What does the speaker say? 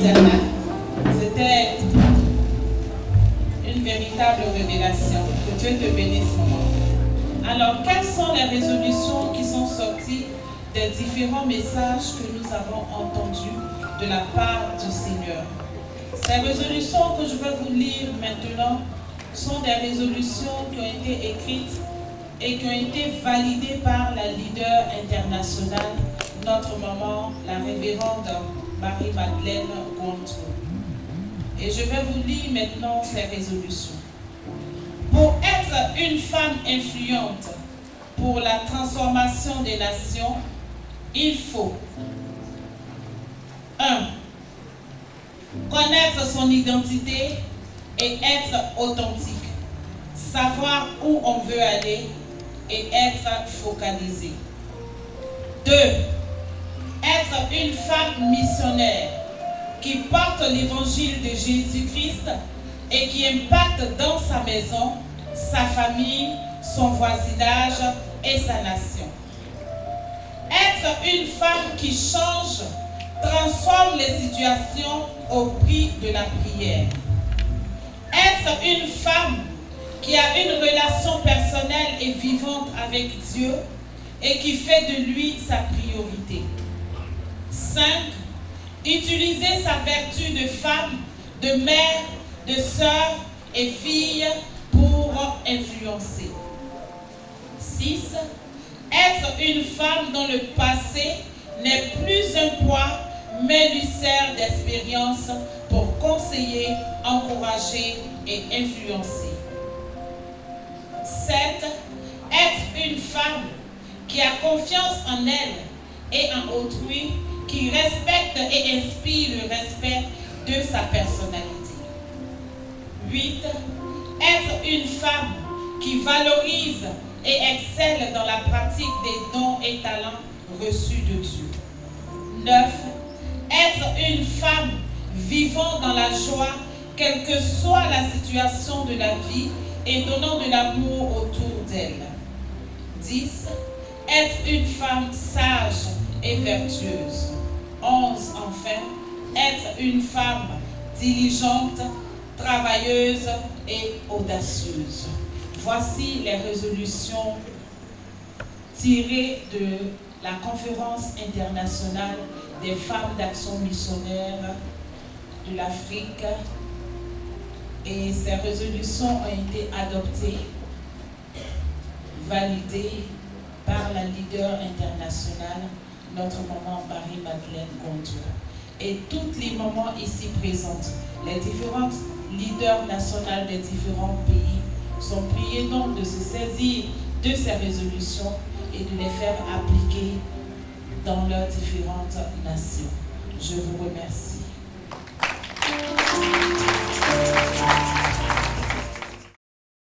Internet. C'était une véritable révélation. Que Dieu te bénisse, maman. Alors, quelles sont les résolutions qui sont sorties des différents messages que nous avons entendus de la part du Seigneur? Ces résolutions que je vais vous lire maintenant sont des résolutions qui ont été écrites et qui ont été validées par la leader internationale, notre maman, la révérende Marie-Madeleine Gontrou. Et je vais vous lire maintenant ces résolutions. Pour être une femme influente pour la transformation des nations, il faut 1. Connaître son identité et être authentique. Savoir où on veut aller et être focalisé. 2. Être une femme missionnaire qui porte l'évangile de Jésus-Christ et qui impacte dans sa maison, sa famille, son voisinage et sa nation. Être une femme qui change, transforme les situations au prix de la prière. Être une femme qui a une relation personnelle et vivante avec Dieu et qui fait de lui sa priorité. 5. Utiliser sa vertu de femme, de mère, de sœur et fille pour influencer. 6. Être une femme dont le passé n'est plus un poids, mais lui sert d'expérience pour conseiller, encourager et influencer. 7. Être une femme qui a confiance en elle et en autrui, qui respecte et inspire le respect de sa personnalité. 8. Être une femme qui valorise et excelle dans la pratique des dons et talents reçus de Dieu. 9. Être une femme vivant dans la joie, quelle que soit la situation de la vie, et donnant de l'amour autour d'elle. 10. Être une femme sage et vertueuse. 11. Enfin, être une femme diligente, travailleuse et audacieuse. Voici les résolutions tirées de la conférence internationale des femmes d'action missionnaire de l'Afrique. Et ces résolutions ont été adoptées, validées par la leader internationale, notre maman Marie-Madeleine Gontrou. Et toutes les mamans ici présentes, les différentes leaders nationales des différents pays, sont priées donc de se saisir de ces résolutions et de les faire appliquer dans leurs différentes nations. Je vous remercie.